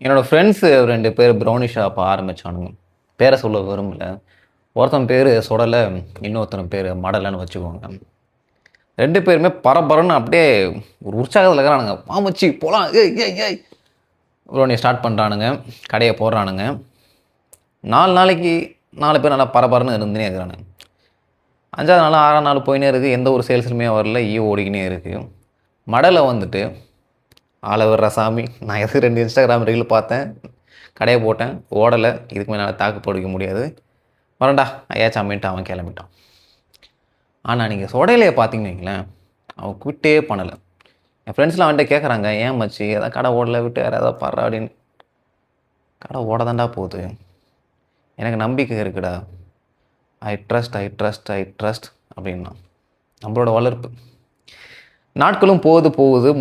என்னோடய ஃப்ரெண்ட்ஸு 2 பேர் brownie shop ஆரம்பிச்சானுங்க. பேர சொல்ல விரும்பல. ஒருத்தன் பேரு சுடலை, இன்னொருத்தன் பேரு மடலைன்னு வச்சுக்கோங்க. 2 பேருமே பரபரன்னு அப்படியே ஒரு உற்சாகத்துல இருக்கிறானுங்க. "வா மச்சி போலாம். ஏய் ஏய் ஏய்" ப்ரௌனி ஸ்டார்ட் பண்றானுங்க. கடைய போடுறானுங்க. 4 நாளைக்கு 4 பேர் நல்லா பரபரன்னு இருந்துன்னே இருக்கிறானுங்க. 5ஆவது நாள், 6ஆம் நாள் போயின்னே இருக்கு. எந்த ஒரு சேல்ஸுமே வரல. ஓடிக்கின்னே இருக்கு. மடலை வந்துட்டு, "ஆள விட்றா சாமி. நான் எதுக்கு 2 இன்ஸ்டாகிராம் ரீல் பார்த்தேன். கடைய போட்டேன். ஓடல. இதுக்கு மேல என்னால தாக்கு பிடிக்க முடியாது. வரேன்டா ஐயாச்சாம்" அப்படின்ட்டு அவன் கிளம்பிட்டான். ஆனா நீங்க சொடையிலைய பார்த்தீங்கன்னு வைங்களேன், அவன் குவிட்டே பண்ணல. என் ஃப்ரெண்ட்ஸ்லாம் அவன்ட்ட கேட்குறாங்க, "ஏன் மச்சி அதான் கடை ஓடல விட்டு வேற ஏதாவது பார்றா" அப்படின்னு. "கடை ஓட தான்டா போகுது. எனக்கு நம்பிக்கை இருக்குடா. I trust I trust I trust" அப்படின்னான். நம்மளோட வளர்ப்பு. நாட்களும் போகுது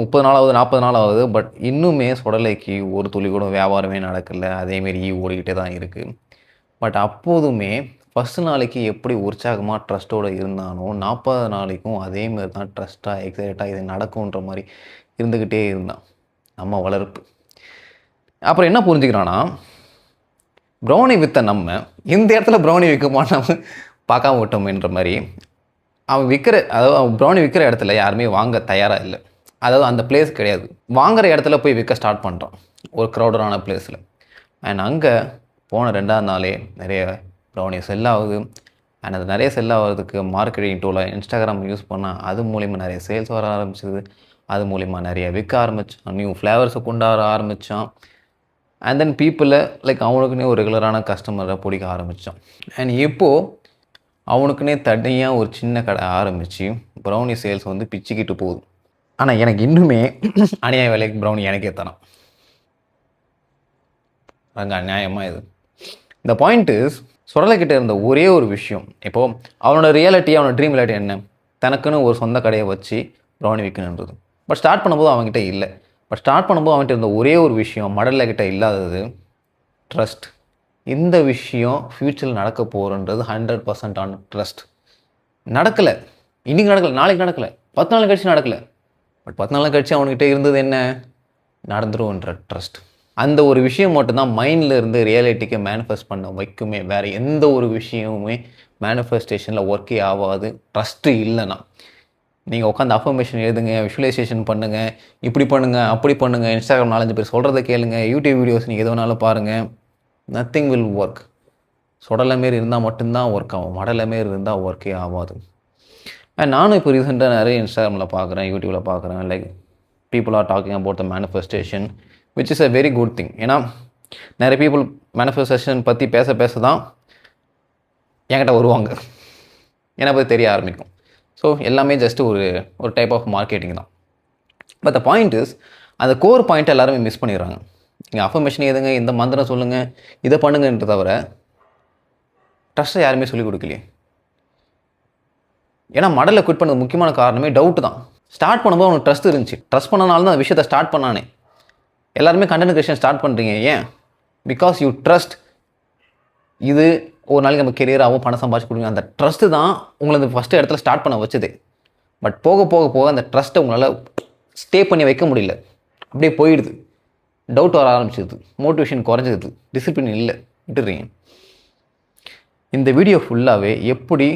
30 நாள் ஆகுது, 40 நாள் ஆகுது. பட் இன்னுமே சுடலைக்கு ஒரு துளி கூட வியாபாரமே நடக்கல. அதேமாரி ஓடிக்கிட்டே தான் இருக்கு. பட் அப்போதுமே ஃபர்ஸ்ட் நாளைக்கு எப்படி உற்சாகமா ட்ரஸ்ட்டோட இருந்தானோ, 40 நாளைக்கும் அதேமாரி தான் ட்ரஸ்ட்டா, எக்ஸைட்டா இது நடக்குன்ற மாரி இருந்துக்கிட்டே இருந்தான். நம்ம வளர்ப்பு. அப்புறம் என்ன புரிஞ்சுக்கிறான்னா, ப்ரௌனி வித்த நம்ம, இந்த இடத்துல ப்ரௌனி விற்க மாட்டாம பார்க்காம விட்டோமேன்ற மாரி, அதாவது அவன் ப்ரௌனி விற்கிற இடத்துல யாருமே வாங்க தயாரா இல்ல. அதாவது அந்த பிளேஸ் கிடையாது. வாங்குற இடத்துல போய் விற்க ஸ்டார்ட் பண்றான். ஒரு க்ரௌடடான பிளேஸ்ல. அண்ட் அங்க போன 2ஆவது நாளே நிறைய ப்ரௌனி செல் ஆகுது. அண்ட் அது நிறைய செல் ஆகுறதுக்கு மார்க்கெட்டிங் டூலா இன்ஸ்டாகிராம் யூஸ் பண்ணா, அது மூலியமா நிறைய சேல்ஸ் வர ஆரம்பிச்சது. அது மூலியமா நிறைய விற்க ஆரம்பிச்சான். நியூ ஃப்ளேவர்ஸை கொண்டு வர ஆரம்பிச்சான். அண்ட் தென் பீப்புள லைக் அவனுக்குன்னே ஒரு ரெகுலரான கஸ்டமரை பிடிக்க ஆரம்பிச்சான். அண்ட் இப்போ அவனுக்குன்னே தனியா ஒரு சின்ன கடை ஆரம்பிச்சு ப்ரௌனி சேல்ஸ் வந்து பிச்சுக்கிட்டு போகுது. ஆனா எனக்கு இன்னுமே அநியாய விலைக்கு ப்ரௌனி எனக்கே தரான். அங்க அநியாயமா இது. இந்த பாயிண்ட் இஸ், சுடலைக்கிட்ட இருந்த ஒரே ஒரு விஷயம், இப்போ அவனோட ரியாலிட்டி, அவனோட ட்ரீம் ரியாலிட்டி என்ன? தனக்குன்னு ஒரு சொந்த கடையை வச்சு ப்ரௌனி விற்கணுன்றது. பட் ஸ்டார்ட் பண்ணும்போது அவன்கிட்ட இல்லை. பட் ஸ்டார்ட் பண்ணும்போது அவன்கிட்ட இருந்த ஒரே ஒரு விஷயம் மடலை கிட்ட இல்லாதது, ட்ரஸ்ட். இந்த விஷயம் ஃப்யூச்சரில் நடக்க போகிறன்றது 100% ஆன் ட்ரஸ்ட். நடக்கலை, இன்றைக்கி நடக்கலை, நாளைக்கு நடக்கலை, 10 நாள் கழிச்சு நடக்கலை. பட் 10 நாள் கழிச்சு அவன்கிட்ட இருந்தது என்ன? நடந்துரும்ன்ற ட்ரஸ்ட். அந்த ஒரு விஷயம் மட்டும்தான் மைண்டில் இருந்து ரியாலிட்டிக்கு மேனிஃபெஸ்ட் பண்ண வைக்குமே. வேறு எந்த ஒரு விஷயமுமே மேனிஃபெஸ்டேஷனில் ஒர்க்கே ஆகாது ட்ரஸ்ட்டு இல்லைன்னா. நீங்கள் உட்காந்து அஃபர்மேஷன் எழுதுங்க, விஷுவலைசேஷன் பண்ணுங்கள், இப்படி பண்ணுங்கள், அப்படி பண்ணுங்கள், இன்ஸ்டாகிராம் 4-5 பேர் சொல்கிறத கேளுங்க, யூடியூப் வீடியோஸ் நீங்கள் எது வேணாலும் பாருங்கள், நத்திங் வில் ஒர்க். சுடலை மாரி இருந்தால் மட்டும்தான் ஒர்க் ஆகும். மடலை மாரி இருந்தால் ஒர்க்கே ஆகாது. நானும் இப்போ ரீசெண்டாக நிறைய இன்ஸ்டாகிராமில் பார்க்குறேன், யூடியூப்பில் பார்க்குறேன். Like people are talking about the manifestation, which is a very good thing. ஏன்னா நிறைய பீப்புள் மேனிஃபெஸ்டேஷன் பற்றி பேச பேச தான் என்கிட்ட வருவாங்க, என்னை பற்றி தெரிய ஆரம்பிக்கும். ஸோ எல்லாமே ஜஸ்ட்டு ஒரு டைப் ஆஃப் மார்க்கெட்டிங் தான். பட் த பாயிண்ட் இஸ், அந்த கோர் பாயிண்ட்டை எல்லாருமே மிஸ் பண்ணிடுறாங்க. நீங்கள் அஃபர்மேஷன் எதுங்க, இந்த மந்திரம் சொல்லுங்கள், இதை பண்ணுங்கன்ற தவிர ட்ரஸ்ட்டை யாருமே சொல்லிக் கொடுக்கலையே. ஏன்னா மடலை குவிட் பண்ணது முக்கியமான காரணமே டவுட்டு தான். ஸ்டார்ட் பண்ணும்போது அவனுக்கு ட்ரஸ்ட் இருந்துச்சு. ட்ரஸ்ட் பண்ணனால தான் அந்த விஷயத்தை ஸ்டார்ட் பண்ணானே. எல்லாருமே கண்டென்ட் கிரியேஷன் ஸ்டார்ட் பண்ணுறீங்க ஏன்? Because you trust. இது ஒரு நாளைக்கு நம்ம கெரியராகவும் பணம் சம்பாதிச்சு கொடுங்க. அந்த ட்ரஸ்ட்டு தான் உங்களை அந்த ஃபஸ்ட்டு இடத்துல ஸ்டார்ட் பண்ண வச்சது. பட் போக போக போக அந்த ட்ரஸ்ட்டை உங்களால் ஸ்டே பண்ணி வைக்க முடியல. அப்படியே போயிடுது. டவுட் வர ஆரம்பிச்சிடுது, மோட்டிவேஷன் குறைஞ்சிடுது, டிசிப்ளின் இல்லை, விட்டுடுறீங்க. இந்த வீடியோ ஃபுல்லாகவே எப்படி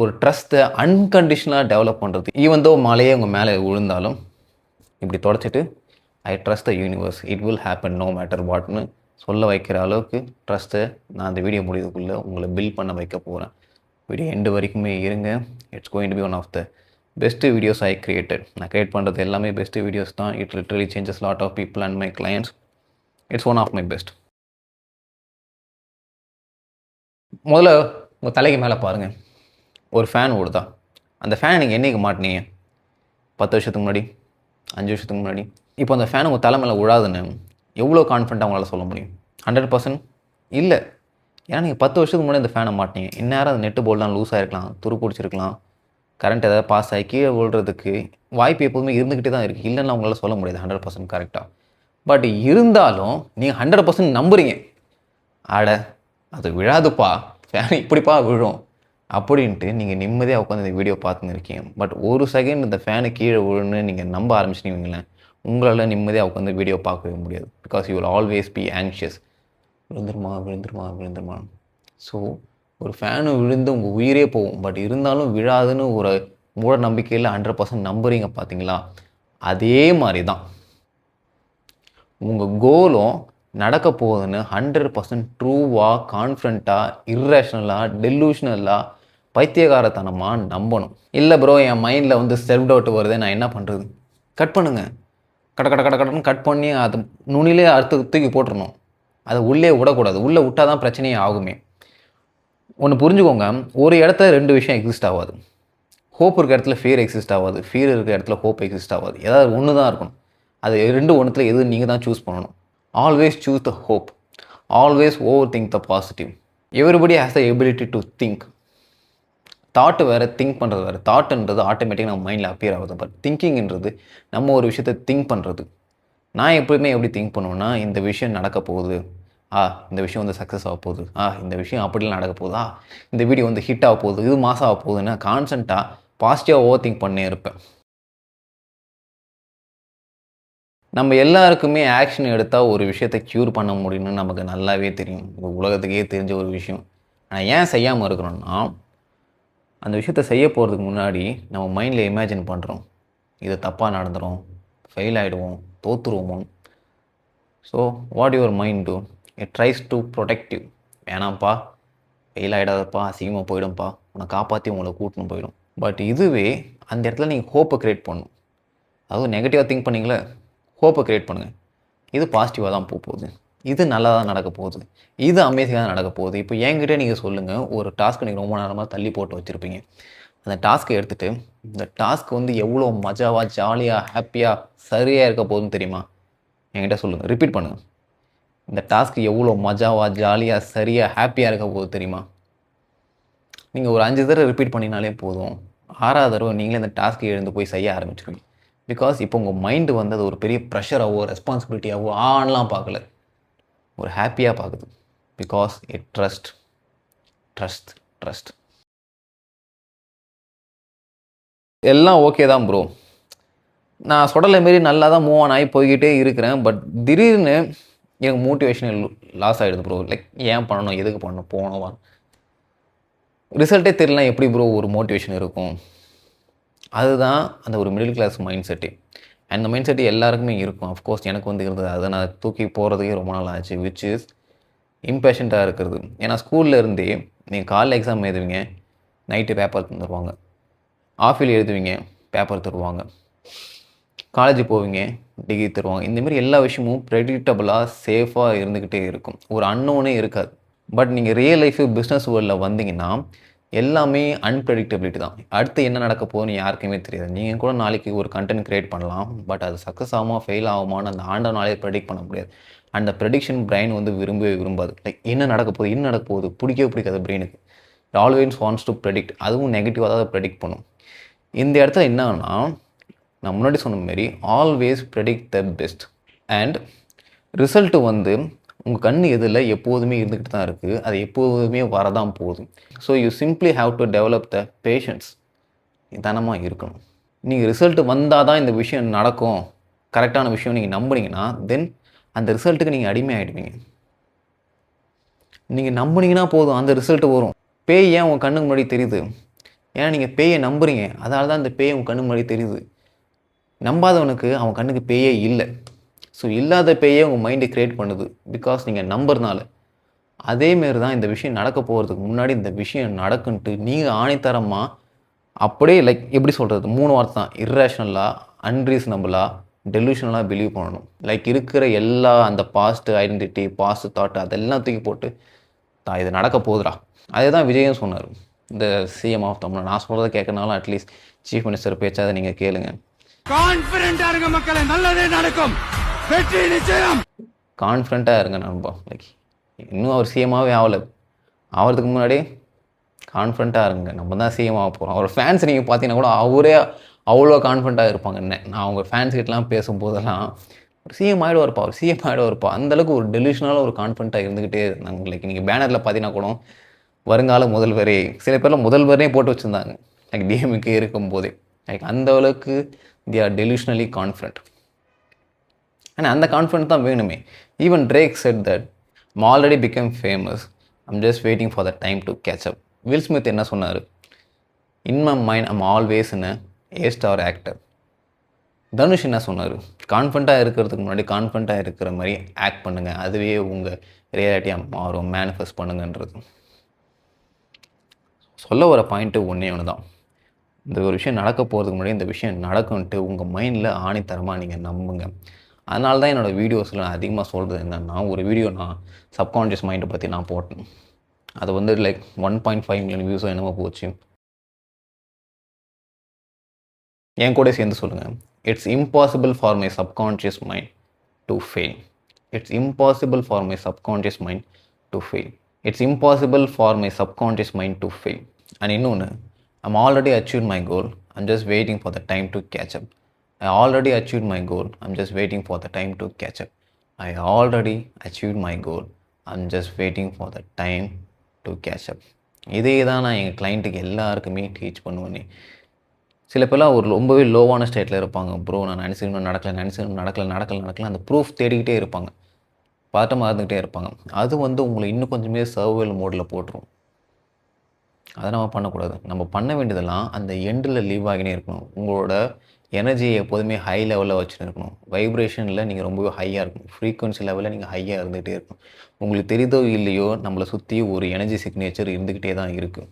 ஒரு ட்ரஸ்ட்டை அன்கண்டிஷனலாக டெவலப் பண்ணுறது, ஈவன் தோ மழையே உங்கள் மேலே விழுந்தாலும் இப்படி தொடச்சிட்டு I trust the universe, it will happen no matter வாட்னு சொல்ல வைக்கிற அளவுக்கு ட்ரஸ்ட்டை நான் அந்த வீடியோ முடிவுக்குள்ளே உங்களை பில்ட் பண்ண வைக்க போகிறேன். வீடியோ எண்டு வரைக்குமே இருங்க. It's going to be one of the best videos I created. நான் கிரியேட் பண்ணுறது எல்லாமே பெஸ்ட் வீடியோஸ் தான். It literally changes lot of people and my clients. It's one of my best. முதல்ல உங்கள் தலைக்கு மேலே பாருங்கள், ஒரு ஃபேன் ஓடுதா? அந்த ஃபேனை நீங்கள் என்றைக்கு மாட்டினீங்க? 10 வருஷத்துக்கு முன்னாடி, 5 வருஷத்துக்கு முன்னாடி. இப்போ அந்த ஃபேன் உங்கள் தலை மேலே விழாதுன்னு எவ்வளோ கான்ஃபிடண்ட்டாக உங்களால் சொல்ல முடியும்? 100% இல்லை. ஏன்னா நீங்கள் 10 வருஷத்துக்கு முன்னாடி அந்த ஃபேனை மாட்டினீங்க. இந்நேரம் அந்த நெட்டு போல்டெலாம் லூஸ் ஆகிருக்கலாம், துரு பிடிச்சிருக்கலாம், கரண்ட் ஏதாவது பாஸ் ஆகி கீழே விழுறதுக்கு வாய்ப்பு எப்போதுமே இருந்துக்கிட்டே தான் இருக்குது. இல்லைன்னா உங்களால் சொல்ல முடியாது 100% கரெக்டாக. பட் இருந்தாலும் நீங்கள் 100% நம்புறீங்க. ஆட அது விழாதுப்பா, ஃபேன் இப்படிப்பா விழும் அப்படின்ட்டு நீங்கள் நிம்மதியாக உட்காந்து இந்த வீடியோ பார்த்துன்னு இருக்கீங்க. பட் ஒரு செகண்ட் இந்த ஃபேனு கீழே விழுன்னு நீங்கள் நம்ப ஆரம்பிச்சிட்டீங்களேன், உங்களால் நிம்மதியாக உட்காந்து வீடியோ பார்க்கவே முடியாது. Because you will always be anxious. விழுந்துருமா விழுந்துருமா விழுந்துருமா. ஸோ ஒரு ஃபேனு விழுந்து உங்கள் உயிரே போகும். பட் இருந்தாலும் விழாதுன்னு ஒரு மூட நம்பிக்கையில் 100% நம்புறீங்க பார்த்தீங்களா? அதே மாதிரி தான் உங்கள் கோலும் நடக்க போகுதுன்னு 100% ட்ரூவாக, கான்ஃபிடண்ட்டாக, இர்ரேஷ்னலாக, டெலூஷ்னலாக, பைத்தியகாரத்தனமாக நம்பணும். இல்லை ப்ரோ, என் மைண்டில் வந்து செல்ஃப் டவுட் வருது, நான் என்ன பண்ணுறது? கட் பண்ணுங்கள். கட கட கட கடன்னு கட் பண்ணி அது நுனிலே அறுத்து தூக்கி போட்டுருணும். அதை உள்ளே விடக்கூடாது. உள்ளே விட்டால் தான் பிரச்சனையே ஆகுமே. ஒன்று புரிஞ்சுக்கோங்க, ஒரு இடத்துல 2 விஷயம் எக்ஸிஸ்ட் ஆகாது. ஹோப் இருக்க இடத்துல ஃபியர் எக்ஸிஸ்ட் ஆகாது. ஃபியர் இருக்கிற இடத்துல ஹோப் எக்ஸிஸ்ட் ஆகாது. ஏதாவது ஒன்று தான் இருக்கணும். அது 2 ஒன்றுத்தில் எது நீங்கள் தான் சூஸ் பண்ணணும். Always choose the hope. Always over think the positive. Everybody has the ability to think. Thought வேறு, திங்க் பண்ணுறது வேறு. தாட்டுன்றது ஆட்டோமேட்டிக்காக நம்ம மைண்டில் அப்பியர் ஆகுது. பட் திங்கிங்கிறது நம்ம ஒரு விஷயத்தை திங்க் பண்ணுறது. நான் எப்போயுமே எப்படி திங்க் பண்ணுவேன்னா, இந்த விஷயம் நடக்க போகுது, இந்த விஷயம் வந்து சக்ஸஸ் ஆக போகுது, இந்த விஷயம் அப்படிலாம் நடக்க போகுதா, இந்த வீடியோ வந்து ஹிட் ஆக போகுது, இது மாதம் ஆக போகுதுன்னா கான்ஸ்டண்ட்டாக பாசிட்டிவாக ஓவர் திங்க் பண்ணே இருப்பேன். நம்ம எல்லாருக்குமே ஆக்ஷன் எடுத்தால் ஒரு விஷயத்தை க்யூர் பண்ண முடியும்னு நமக்கு நல்லாவே தெரியும். உலகத்துக்கே தெரிஞ்ச ஒரு விஷயம். ஆனால் ஏன் செய்யாமல் இருக்கிறோன்னா, அந்த விஷயத்தை செய்ய போகிறதுக்கு முன்னாடி நம்ம மைண்டில் இமேஜின் பண்ணுறோம், இது தப்பாக நடந்துடும், ஃபெயில் ஆகிடுவோம், தோற்றுருவோமோ. So what your mind do? It tries to protective. வேணாம்ப்பா, ஃபெயில் ஆகிடாதப்பா, அசிங்கமாக போயிடும்ப்பா, உன்னை காப்பாற்றி உங்களை கூட்டின்னு போயிடும். பட் இதுவே அந்த இடத்துல நீங்கள் ஹோப்பை க்ரியேட் பண்ணணும். அதுவும் நெகட்டிவாக திங்க் பண்ணிங்களே, ஹோப்பை க்ரியேட் பண்ணுங்கள். இது பாசிட்டிவாக தான் போகுது, இது நல்லா தான் நடக்க போகுது, இது அமேசிங்காக தான் நடக்க போகுது. இப்போ என்கிட்ட நீங்கள் சொல்லுங்கள், ஒரு டாஸ்க்கு நீங்கள் ரொம்ப நேரமாக தள்ளி போட்டு வச்சுருப்பீங்க. அந்த டாஸ்க்கை எடுத்துகிட்டு இந்த டாஸ்க் வந்து எவ்வளோ மஜாவாக, ஜாலியாக, ஹாப்பியாக, சரியாக இருக்க போகுதுன்னு தெரியுமா? என்கிட்ட சொல்லுங்கள், ரிப்பீட் பண்ணுங்கள். இந்த டாஸ்க் எவ்வளோ மஜாவாக, ஜாலியாக, சரியாக, ஹாப்பியாக இருக்க போகுது தெரியுமா? நீங்கள் ஒரு 5 தடவை ரிப்பீட் பண்ணினாலே போதும். 6ஆவது தடவை நீங்களே இந்த டாஸ்க்கை எழுந்து போய் செய்ய ஆரம்பிச்சிருவீங்க. பிகாஸ் இப்போ உங்கள் மைண்டு வந்து அது ஒரு பெரிய ப்ரெஷராகவோ, ரெஸ்பான்சிபிலிட்டியாகவோ ஆன்லாம் பார்க்கல, ஒரு ஹாப்பியாக பார்க்குது. Because it trust. எல்லாம் ஓகே தான் ப்ரோ, நான் சொடலை மாரி நல்லா தான் மூவ் ஆன் ஆகி போய்கிட்டே இருக்கிறேன். பட் திடீர்னு எனக்கு மோட்டிவேஷன் லாஸ் ஆகிடுது ப்ரோ. லைக் ஏன் பண்ணணும், எதுக்கு பண்ணணும், போனவா ரிசல்ட்டே தெரியலாம், எப்படி ப்ரோ ஒரு மோட்டிவேஷன் இருக்கும்? அதுதான் அந்த ஒரு மிடில் கிளாஸ் மைண்ட் செட்டு. அந்த மைண்ட் செட்டு எல்லாருக்குமே இருக்கும். அஃப்கோர்ஸ் எனக்கு வந்து இருந்தது. அதை நான் தூக்கி போகிறதுக்கே ரொம்ப நாள் ஆச்சு. விச் இஸ் இம்பேஷண்ட்டாக இருக்கிறது. ஏன்னா ஸ்கூலில் இருந்தே நீங்கள் காலைல எக்ஸாம் எழுதுவீங்க, நைட்டு பேப்பர் தந்துடுவாங்க, ஆஃபில் எழுதுவீங்க, பேப்பர் தருவாங்க, காலேஜ் போவீங்க, டிகிரி தருவாங்க. இந்தமாரி எல்லா விஷயமும் ப்ரெடிக்டபுளாக சேஃபாக இருந்துக்கிட்டே இருக்கும். ஒரு அன்னோனே இருக்காது. பட் நீங்கள் ரியல் லைஃபு பிஸ்னஸ் வேர்ல்டில் வந்தீங்கன்னா எல்லாமே அன்பிரடிக்டபிலிட்டி தான். அடுத்து என்ன நடக்க போகுதுன்னு யாருக்குமே தெரியாது. நீங்கள் கூட நாளைக்கு ஒரு கண்டென்ட் க்ரியேட் பண்ணலாம். பட் அது சக்ஸஸ் ஆகுமா, ஃபெயில் ஆகுமான்னு அந்த ஆண்டவனாலே ப்ரெடிக்ட் பண்ண முடியாது. அந்த ப்ரெடிக்ஷன் பிரெயின் வந்து விரும்பவே விரும்பாது. லைக் என்ன நடக்க போகுது பிடிக்கவே பிடிக்காது பிரெயினுக்கு. It always wants to predict. அதுவும் நெகட்டிவாக தான் ப்ரெடிக்ட் பண்ணும். இந்த இடத்துல என்னன்னா, நான் முன்னாடி சொன்ன மாரி always predict the best. And result வந்து உங்கள் கண் எதில் எப்போதுமே இருந்துக்கிட்டு தான் இருக்குது. அது எப்போதுமே வரதான் போகுது. So you simply have to develop the patience. நிதானமாக இருக்கணும். நீங்கள் ரிசல்ட்டு வந்தால் தான் இந்த விஷயம் நடக்கும், கரெக்டான விஷயம் நீங்கள் நம்புனீங்கன்னா தென் அந்த ரிசல்ட்டுக்கு நீங்கள் அடிமை ஆகிடுவீங்க. நீங்கள் நம்புனீங்கன்னா போதும், அந்த ரிசல்ட்டு வரும். பேய் ஏன் உங்கள் கண்ணுக்கு முன்னாடி தெரியுது? ஏன்னா நீங்கள் பேயை நம்புறீங்க. அதனால தான் அந்த பேய் உங்கள் கண்ணுக்கு முன்னாடி தெரியுது. நம்பாதவனுக்கு அவன் கண்ணுக்கு பேயே இல்லை. ஸோ இல்லாத பேயே உங்கள் மைண்டை க்ரியேட் பண்ணுது. பிகாஸ் நீங்கள் நம்புறதுனால. அதேமாரி தான் இந்த விஷயம் நடக்க போகிறதுக்கு முன்னாடி இந்த விஷயம் நடக்குன்ட்டு நீங்கள் ஆணித்தரமாக அப்படியே லைக் எப்படி சொல்கிறது, 3 வார்த்தை தான்: இர்ரேஷ்னலாக, அன்ரீசனபிளாக, டெலூஷனலாக பிலீவ் பண்ணணும். லைக் இருக்கிற எல்லா அந்த பாஸ்ட் ஐடென்டிட்டி, பாஸ்ட் தாட் அதெல்லாம் தூக்கி போட்டு தான் இது நடக்க போகுதுடா. அதே தான் விஜயும் சொன்னார், இந்த சிஎம் ஆஃப் தமிழ். நான் சொல்கிறத கேட்கறனால அட்லீஸ்ட் சீஃப் மினிஸ்டர் பேச்சாத நீங்கள் கேளுங்க. கான்ஃபிடென்ட்டாக இருங்க மக்களே, நல்லதே நடக்கும், வெற்றி நிச்சயம். கான்ஃபிடென்ட்டாக இருங்க நண்பா. லைக் இன்னும் அவர் சிஎம்மாகவே ஆகிறதுக்கு முன்னாடி கான்ஃபிடென்ட்டாக இருங்க, நம்ம தான் சிஎம் ஆக போகிறோம். அவர் ஃபேன்ஸ் நீங்கள் பார்த்தீங்கன்னா கூட அவரே அவ்வளோ கான்ஃபிடென்ட்டாக இருப்பாங்க. நான் அவங்க ஃபேன்ஸ் கிட்டலாம் பேசும்போதெல்லாம் ஒரு சிஎம் ஆகிடுவார்ப்பா, அந்தளவுக்கு ஒரு டெலிஷனால ஒரு கான்ஃபிடென்ட்டாக இருந்துக்கிட்டே இருந்தாங்க. லைக் நீங்கள் பேனரில் பார்த்தீங்கன்னா கூட வருங்கால முதல்வரே, சில பேர்லாம் முதல்வரே போட்டு வச்சுருந்தாங்க லைக் டிஎம்கே இருக்கும்போதே. லைக் அந்த அளவுக்கு தி ஆர் டெலிஷனலி கான்ஃபிடென்ட். ஆனால் அந்த கான்ஃபிடன்ஸ் தான் வேணுமே. Even Drake said that I'm already become famous, I'm just waiting for the time to catch up. Will Smith என்ன சொன்னார்? In my mind I'm always in a star actor. Dhanush என்ன சொன்னார்? கான்ஃபிடண்ட்டாக இருக்கிறதுக்கு முன்னாடி கான்ஃபிடண்ட்டாக இருக்கிற மாதிரி ஆக்ட் பண்ணுங்கள், அதுவே உங்கள் ரியாலிட்டியாக மாறும், மேனிஃபெஸ்ட் பண்ணுங்கன்றது. சொல்ல வர பாயிண்ட்டு ஒன்றே ஒன்று தான். இந்த ஒரு விஷயம் நடக்க போகிறதுக்கு முன்னாடி இந்த விஷயம் நடக்கும்ன்ட்டு உங்கள் மைண்டில் ஆணித்தரமாக நீங்கள் நம்புங்க. அதனால தான் என்னோடய வீடியோஸில் நான் அதிகமாக சொல்கிறது என்னென்னா, ஒரு வீடியோ நான் சப்கான்ஷியஸ் மைண்டை பற்றி நான் போட்டேன். அது வந்து லைக் 1.5 மில்லியன் வியூஸோ என்னமோ போச்சு. என் கூட சேர்ந்து சொல்லுங்கள். It's impossible for my subconscious mind to fail. It's impossible for my subconscious mind to fail. It's impossible for my subconscious mind to fail. And இன்னொன்று, I'm already achieved my goal, I'm just waiting for the time to catch up. I already achieved my goal, I'm just waiting for the time to catch up. I already achieved my goal, I'm just waiting for the time to catch up. இதே தான் நான் எங்கள் கிளைண்ட்டுக்கு எல்லாருக்குமே teach பண்ணுவேனே. சில பேர்லாம் ஒரு ரொம்பவே லோவான ஸ்டேட்டில் இருப்பாங்க. ப்ரோ நான் நினச்சிக்கணும் நடக்கலை அந்த ப்ரூஃப் தேடிக்கிட்டே இருப்பாங்க, பதட்டமாக இருந்துக்கிட்டே இருப்பாங்க. அது வந்து உங்களை இன்னும் கொஞ்சமே சர்வைவல் மோடில் போட்டுரும். அதை நம்ம பண்ணக்கூடாது. நம்ம பண்ண வேண்டியதெல்லாம் அந்த எண்டில் லீவ் ஆகினே இருக்கணும். உங்களோட எனர்ஜியை எப்போதுமே ஹை லெவலில் வச்சுட்டு இருக்கணும். வைப்ரேஷனில் நீங்கள் ரொம்பவே ஹையாக இருக்கணும். ஃப்ரீக்வன்சி லெவலில் நீங்கள் ஹையாக இருந்துகிட்டே இருக்கணும். உங்களுக்கு தெரியுதோ இல்லையோ நம்மளை சுற்றி ஒரு எனர்ஜி சிக்னேச்சர் இருந்துக்கிட்டே தான் இருக்குது.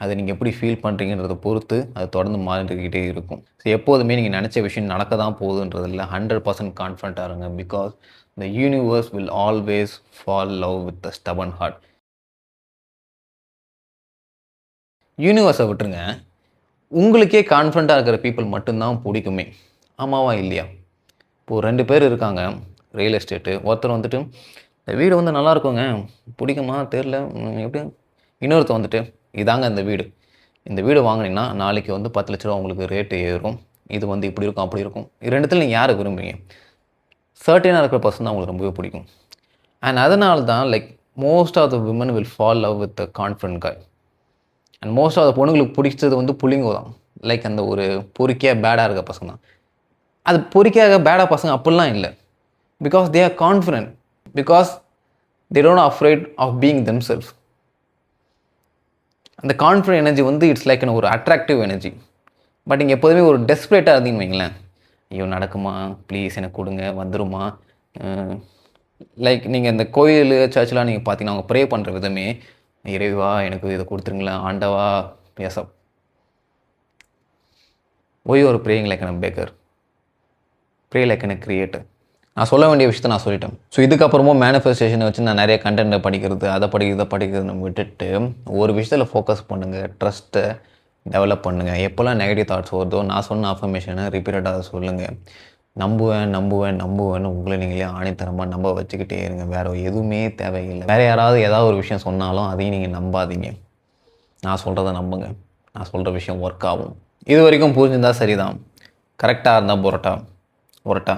அதை நீங்கள் எப்படி ஃபீல் பண்ணுறீங்கன்றதை பொறுத்து அது தொடர்ந்து மாறிக்கிட்டே இருக்கும். ஸோ எப்போதுமே நீங்கள் நினச்ச விஷயம் நடக்க தான் போகுதுன்றதில்ல 100% கான்ஃபிடண்ட்டாக இருங்க. Because the universe will always fall love with the stubborn heart. யூனிவர்ஸை விட்டுருங்க, உங்களுக்கே கான்ஃபிடண்ட்டாக இருக்கிற பீப்புள் மட்டும்தான் பிடிக்குமே. ஆமாவா இல்லையா? இப்போது 2 பேர் இருக்காங்க ரியல் எஸ்டேட்டு. ஒருத்தர் வந்துட்டு இந்த வீடு வந்து நல்லா இருக்குங்க, பிடிக்குமா தெரில எப்படி. இன்னொருத்தர் வந்துட்டு இதாங்க இந்த வீடு வாங்கினீங்கன்னா நாளைக்கு வந்து 10 லட்ச ரூபா உங்களுக்கு ரேட்டு ஏறும், இது வந்து இப்படி இருக்கும் அப்படி இருக்கும். இது ரெண்டுத்தில் நீங்கள் யாரை விரும்புவீங்க? சர்டனாக இருக்கிற பர்சன் தான் உங்களுக்கு ரொம்பவே பிடிக்கும். அண்ட் அதனால தான் like most of the women will fall love with the confident guy. And most of the பொண்ணுங்களுக்கு பிடிச்சது வந்து புள்ளிங்கோ தான். லைக் அந்த ஒரு பொறுக்கியாக பேடாக இருக்க பசங்க தான். அது பொறுக்கியாக பேடாக பசங்க அப்படிலாம் இல்லை. Because they are confident. Because they don't afraid of being themselves. அந்த கான்ஃபிடென்ட் எனர்ஜி வந்து இட்ஸ் லைக் ஒரு அட்ராக்டிவ் எனர்ஜி. பட் நீங்கள் எப்போதுமே ஒரு டெஸ்பரேட்டாக இருந்தீங்கன்னு வைங்களேன், ஐயோ நடக்குமா, ப்ளீஸ் எனக்கு கொடுங்க, வந்துருமா. லைக் நீங்கள் இந்த கோயில் சர்ச்செலாம் நீங்கள் பார்த்தீங்கன்னா அவங்க ப்ரே பண்ணுற விதமே, இறைவா எனக்கு இதை கொடுத்துருங்களா, ஆண்டவா பேசப். ஒய் ஒரு praying like an Baker, pray like an creator. நான் சொல்ல வேண்டிய விஷயத்தை நான் சொல்லிட்டேன். ஸோ இதுக்கப்புறமும் மேனிஃபெஸ்டேஷனை வச்சு நான் நிறைய கண்டென்ட்டை படிக்கிறது, அதை படிக்கிறது நம்ம விட்டுட்டு ஒரு விஷயத்தில் ஃபோக்கஸ் பண்ணுங்கள். ட்ரஸ்ட்டை டெவலப் பண்ணுங்கள். எப்போல்லாம் நெகட்டிவ் தாட்ஸ் வருதோ நான் சொன்ன அஃபர்மேஷனை ரிப்பீட்டடாக சொல்லுங்கள். நம்புவேன்னு உங்களை நீங்களே ஆணித்தரமாக நம்ப வச்சுக்கிட்டே இருங்க. வேறு எதுவுமே தேவையில்லை. வேறு யாராவது ஏதாவது ஒரு விஷயம் சொன்னாலும் அதையும் நீங்கள் நம்பாதீங்க. நான் சொல்கிறத நம்புங்க. நான் சொல்கிற விஷயம் ஒர்க் ஆகும். இது வரைக்கும் புரிஞ்சிருந்தால் சரிதான். கரெக்டாக இருந்தால் புரட்டா.